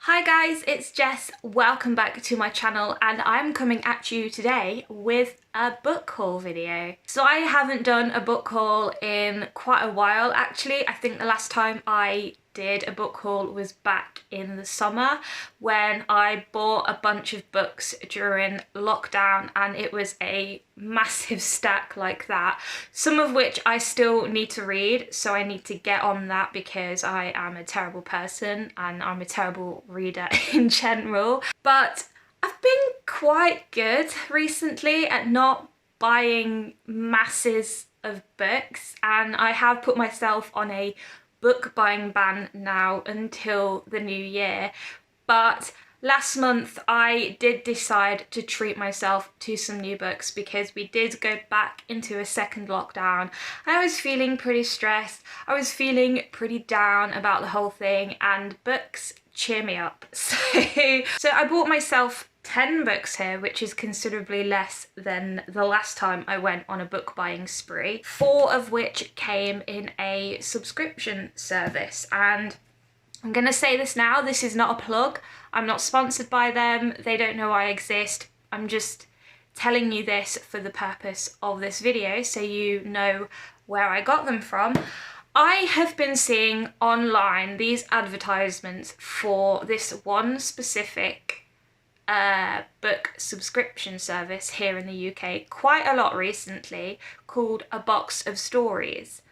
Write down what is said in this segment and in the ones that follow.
Hi guys, it's Jess. Welcome back to my channel and I'm coming at you today with a book haul video. So I haven't done a book haul in quite a while actually. I think the last time I did a book haul was back in the summer when I bought a bunch of books during lockdown, and it was a massive stack like that, some of which I still need to read, so I need to get on that because I am a terrible person and I'm a terrible reader in general. But I've been quite good recently at not buying masses of books, and I have put myself on a book buying ban now until the new year. But last month I did decide to treat myself to some new books because we did go back into a second lockdown. I was feeling pretty stressed, I was feeling pretty down about the whole thing, and books cheer me up. So I bought myself 10 books here, which is considerably less than the last time I went on a book buying spree, 4 of which came in a subscription service. And I'm gonna say this now, this is not a plug, I'm not sponsored by them, they don't know I exist, I'm just telling you this for the purpose of this video so you know where I got them from. I have been seeing online these advertisements for this one specific book subscription service here in the UK quite a lot recently, called A Box of Stories.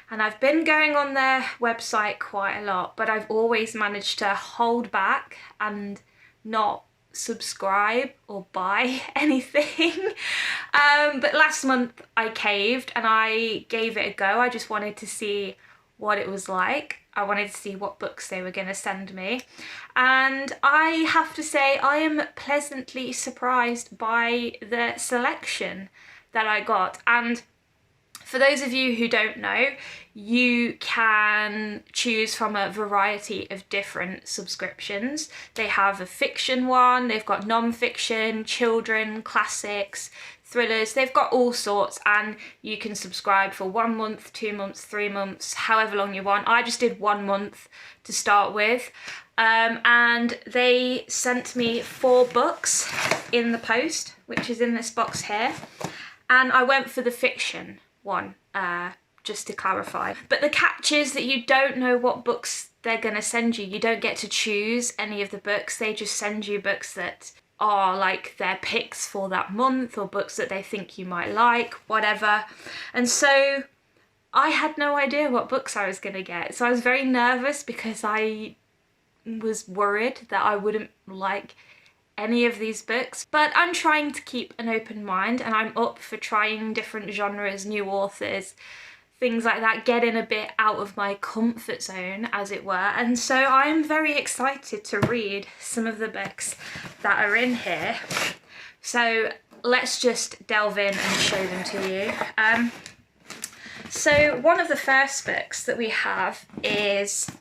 And I've been going on their website quite a lot, but I've always managed to hold back and not subscribe or buy anything. But last month I caved and I gave it a go. I just wanted to see what it was like. I wanted to see what books they were going to send me. And I have to say I am pleasantly surprised by the selection that I got. And for those of you who don't know, you can choose from a variety of different subscriptions. They have a fiction one, they've got non-fiction, children, classics, thrillers, they've got all sorts, and you can subscribe for 1 month, 2 months, 3 months, however long you want. I just did 1 month to start with. And they sent me 4 books in the post, which is in this box here. And I went for the fiction one, just to clarify. But the catch is that you don't know what books they're gonna send you. You don't get to choose any of the books. They just send you books that are like their picks for that month, or books that they think you might like, whatever. And so I had no idea what books I was gonna get. So I was very nervous because I was worried that I wouldn't like any of these books, but I'm trying to keep an open mind and I'm up for trying different genres, new authors, things like that, getting a bit out of my comfort zone, as it were. And so I'm very excited to read some of the books that are in here. So let's just delve in and show them to you. So one of the first books that we have is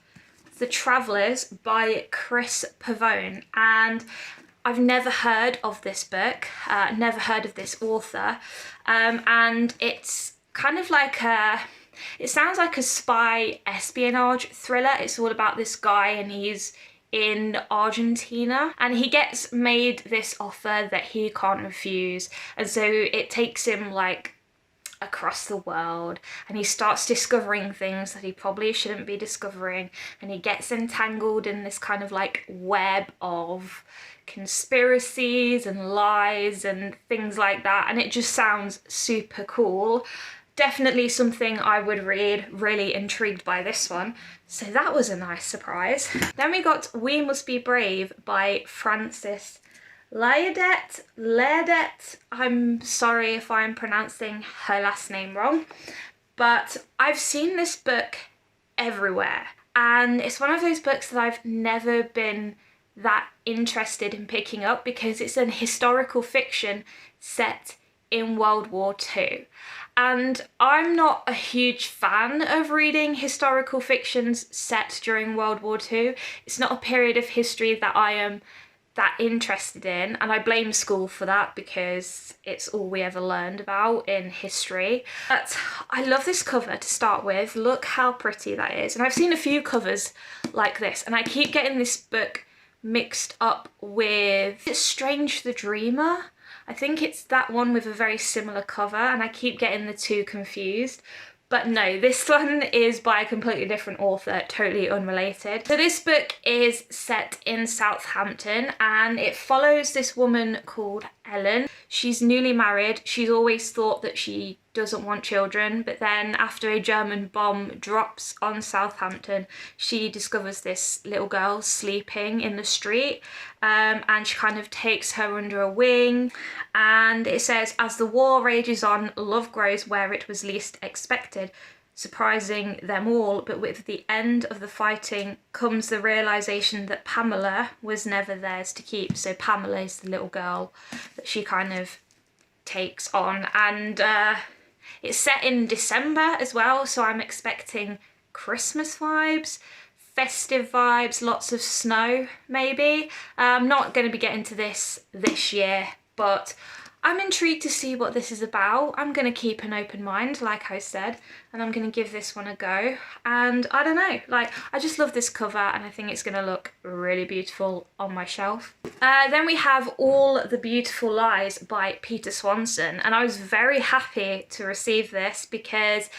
The Travellers by Chris Pavone, and I've never heard of this book, never heard of this author, and it's kind of like it sounds like a spy espionage thriller. It's all about this guy and he's in Argentina and he gets made this offer that he can't refuse, and so it takes him like across the world and he starts discovering things that he probably shouldn't be discovering, and he gets entangled in this kind of like web of conspiracies and lies and things like that, and it just sounds super cool. Definitely something I would read, really intrigued by this one. So that was a nice surprise. Then we got We Must Be Brave by Frances Leardet. I'm sorry if I'm pronouncing her last name wrong, but I've seen this book everywhere, and it's one of those books that I've never been that interested in picking up because it's an historical fiction set in World War II. And I'm not a huge fan of reading historical fictions set during World War II. It's not a period of history that I am that interested in, and I blame school for that because it's all we ever learned about in history. But I love this cover to start with. Look how pretty that is. And I've seen a few covers like this, and I keep getting this book mixed up with Strange the Dreamer. I think it's that one with a very similar cover, and I keep getting the two confused. But no, this one is by a completely different author, totally unrelated. So this book is set in Southampton, and it follows this woman called Ellen. She's newly married. She's always thought that she doesn't want children, but then after a German bomb drops on Southampton, she discovers this little girl sleeping in the street, and she kind of takes her under a wing. And it says, as the war rages on, love grows where it was least expected, surprising them all, but with the end of the fighting comes the realisation that Pamela was never theirs to keep. So Pamela is the little girl that she kind of takes on, and it's set in December as well, so I'm expecting Christmas vibes, festive vibes, lots of snow maybe. I'm not going to be getting to this year, but I'm intrigued to see what this is about. I'm going to keep an open mind, like I said, and I'm going to give this one a go. And I don't know, like, I just love this cover, and I think it's going to look really beautiful on my shelf. Then we have All the Beautiful Lies by Peter Swanson, and I was very happy to receive this because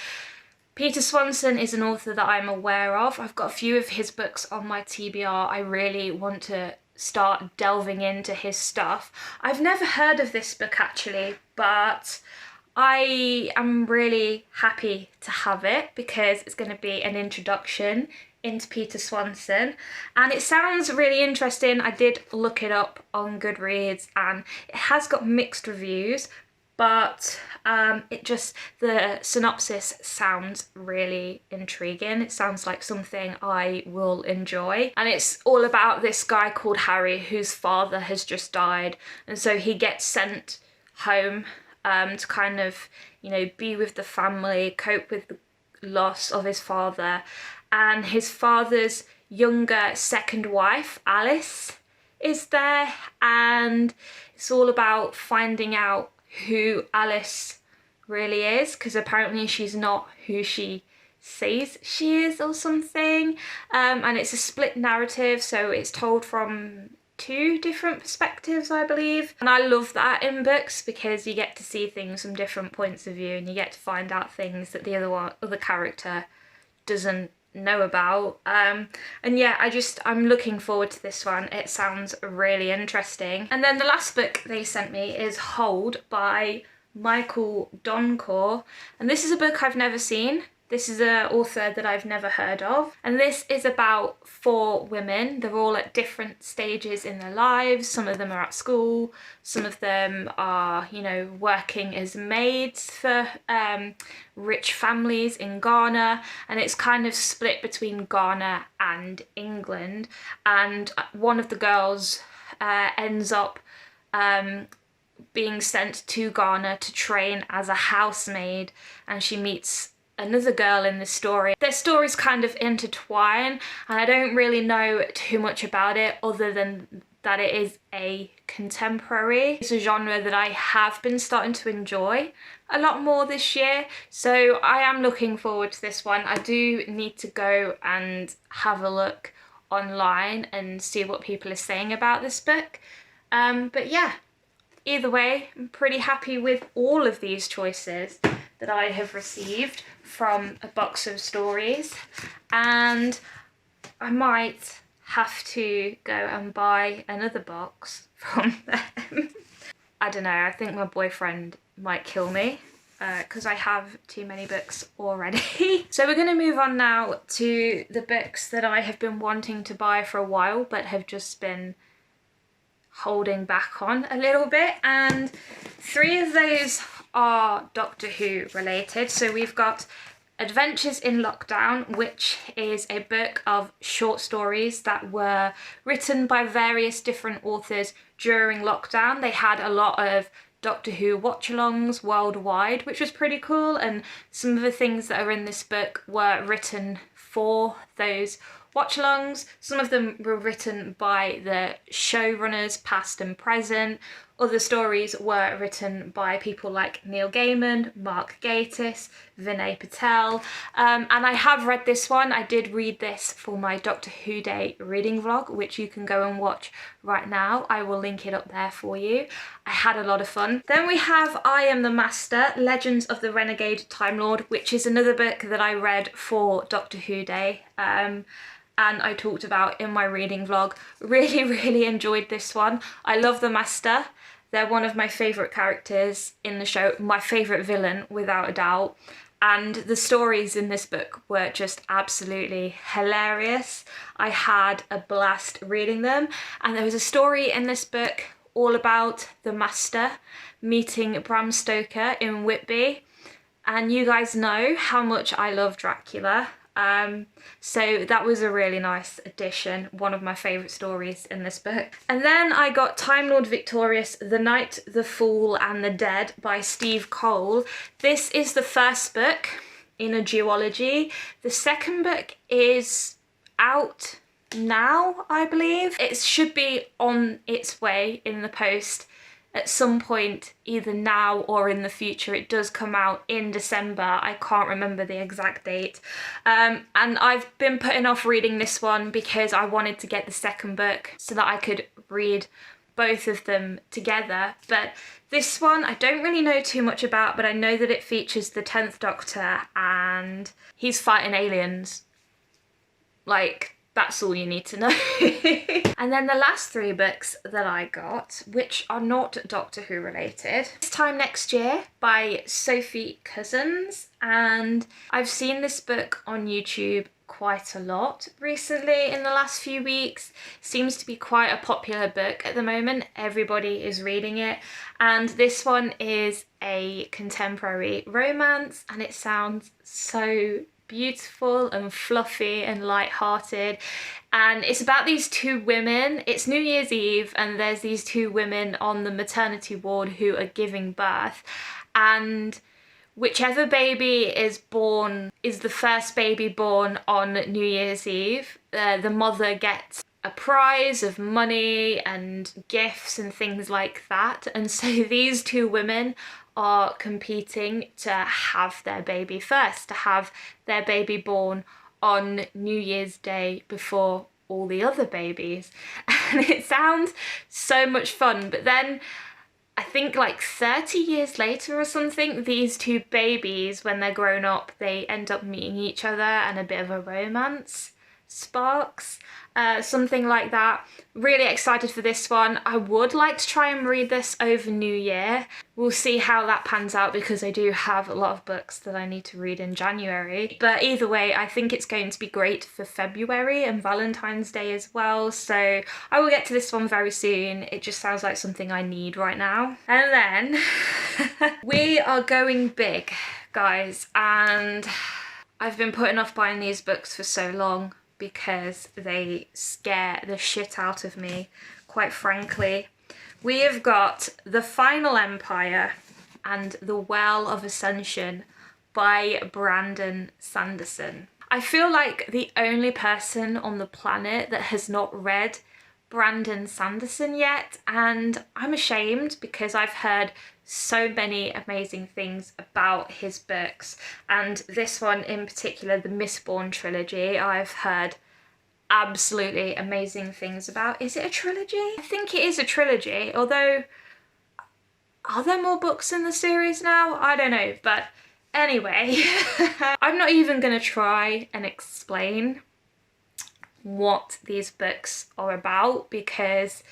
Peter Swanson is an author that I'm aware of. I've got a few of his books on my TBR. I really want to start delving into his stuff. I've never heard of this book actually, but I am really happy to have it because it's going to be an introduction into Peter Swanson, and it sounds really interesting. I did look it up on Goodreads, and it has got mixed reviews, but the synopsis sounds really intriguing. It sounds like something I will enjoy, and it's all about this guy called Harry whose father has just died, and so he gets sent home to kind of, you know, be with the family, cope with the loss of his father. And his father's younger second wife, Alice, is there, and it's all about finding out who Alice really is, because apparently she's not who she says she is or something. And it's a split narrative, so it's told from two different perspectives, I believe. And I love that in books because you get to see things from different points of view, and you get to find out things that the other character doesn't know about. And yeah, I'm looking forward to this one. It sounds really interesting. And then the last book they sent me is Hold by Michael Doncor, and this is a book I've never seen. This is an author that I've never heard of, and this is about 4 women. They're all at different stages in their lives. Some of them are at school, some of them are, you know, working as maids for rich families in Ghana, and it's kind of split between Ghana and England. And one of the girls ends up being sent to Ghana to train as a housemaid, and she meets another girl in the story. Their stories kind of intertwine, and I don't really know too much about it other than that it is a contemporary. It's a genre that I have been starting to enjoy a lot more this year, so I am looking forward to this one. I do need to go and have a look online and see what people are saying about this book. But yeah, either way, I'm pretty happy with all of these choices that I have received from a box of stories, and I might have to go and buy another box from them. I don't know, I think my boyfriend might kill me because I have too many books already. So we're going to move on now to the books that I have been wanting to buy for a while but have just been holding back on a little bit, and 3 of those are Doctor Who related. So we've got Adventures in Lockdown, which is a book of short stories that were written by various different authors during lockdown. They had a lot of Doctor Who watch-alongs worldwide, which was pretty cool, and some of the things that are in this book were written for those watch-alongs. Some of them were written by the showrunners, past and present. Other stories were written by people like Neil Gaiman, Mark Gatiss, Vinay Patel, and I have read this one. I did read this for my Doctor Who Day reading vlog, which you can go and watch right now. I will link it up there for you. I had a lot of fun. Then we have I Am the Master, Legends of the Renegade Time Lord, which is another book that I read for Doctor Who Day. And I talked about in my reading vlog. Really enjoyed this one. I love the Master. They're one of my favourite characters in the show, my favourite villain without a doubt. And the stories in this book were just absolutely hilarious. I had a blast reading them. And there was a story in this book all about the Master meeting Bram Stoker in Whitby. And you guys know how much I love Dracula. So that was a really nice addition, one of my favourite stories in this book. And then I got Time Lord Victorious, The Knight, the Fool and the Dead by Steve Cole. This is the first book in a duology. The second book is out now, I believe. It should be on its way in the post at some point, either now or in the future. It does come out in December. I can't remember the exact date. And I've been putting off reading this one because I wanted to get the second book so that I could read both of them together. But this one I don't really know too much about, but I know that it features the 10th Doctor and he's fighting aliens. Like, that's all you need to know. And then the last three books that I got, which are not Doctor Who related. This Time Next Year by Sophie Cousins. And I've seen this book on YouTube quite a lot recently in the last few weeks. Seems to be quite a popular book at the moment. Everybody is reading it. And this one is a contemporary romance and it sounds so beautiful and fluffy and light-hearted, and it's about these two women. It's New Year's Eve and there's these two women on the maternity ward who are giving birth, and whichever baby is born is the first baby born on New Year's Eve. The mother gets a prize of money and gifts and things like that, and so these two women are competing to have their baby first, to have their baby born on New Year's Day before all the other babies. And it sounds so much fun, but then I think like 30 years later or something, these two babies, when they're grown up, they end up meeting each other and a bit of a romance sparks, something like that. Really excited for this one. I would like to try and read this over New Year. We'll see how that pans out because I do have a lot of books that I need to read in January. But either way, I think it's going to be great for February and Valentine's Day as well. So I will get to this one very soon. It just sounds like something I need right now. And then we are going big, guys. And I've been putting off buying these books for so long because they scare the shit out of me, quite frankly. We have got The Final Empire and The Well of Ascension by Brandon Sanderson. I feel like the only person on the planet that has not read Brandon Sanderson yet, and I'm ashamed because I've heard so many amazing things about his books, and this one in particular, the Mistborn trilogy, I've heard absolutely amazing things about. Is it a trilogy? I think it is a trilogy, although are there more books in the series now? I don't know, but anyway, I'm not even gonna try and explain what these books are about because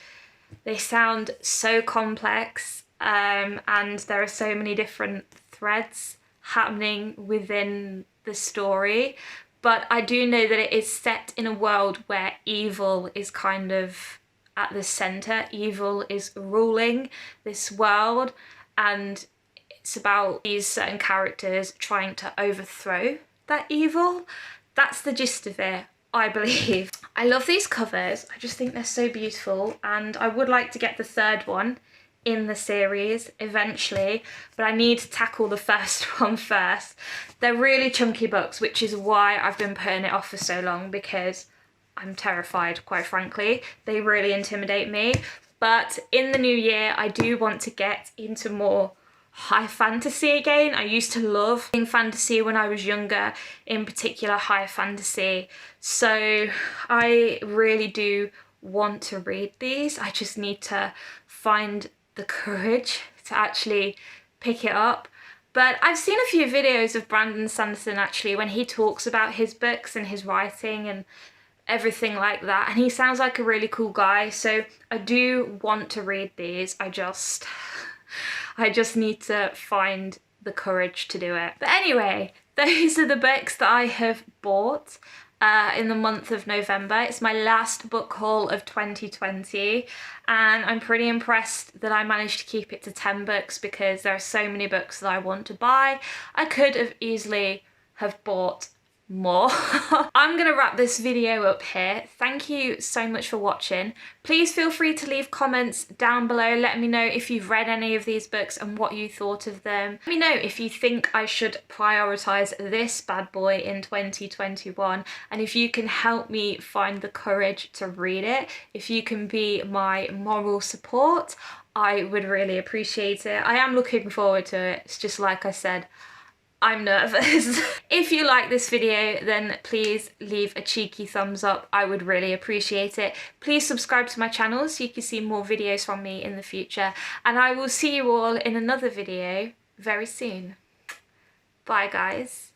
they sound so complex, and there are so many different threads happening within the story. But I do know that it is set in a world where evil is kind of at the centre. Evil is ruling this world, and it's about these certain characters trying to overthrow that evil. That's the gist of it, I believe. I love these covers. I just think they're so beautiful, and I would like to get the third one in the series eventually, but I need to tackle the first one first. They're really chunky books, which is why I've been putting it off for so long, because I'm terrified, quite frankly. They really intimidate me. But in the new year, I do want to get into more high fantasy again. I used to love fantasy when I was younger, in particular high fantasy. So I really do want to read these. I just need to find the courage to actually pick it up. But I've seen a few videos of Brandon Sanderson actually when he talks about his books and his writing and everything like that, and he sounds like a really cool guy, so I do want to read these. I just need to find the courage to do it. But anyway, those are the books that I have bought in the month of November. It's my last book haul of 2020, and I'm pretty impressed that I managed to keep it to 10 books because there are so many books that I want to buy. I could have easily have bought more. I'm gonna wrap this video up here. Thank you so much for watching. Please feel free to leave comments down below. Let me know if you've read any of these books and what you thought of them. Let me know if you think I should prioritize this bad boy in 2021, and if you can help me find the courage to read it. If you can be my moral support, I would really appreciate it. I am looking forward to it. It's just like I said, I'm nervous. If you like this video, then please leave a cheeky thumbs up. I would really appreciate it. Please subscribe to my channel so you can see more videos from me in the future. And I will see you all in another video very soon. Bye guys.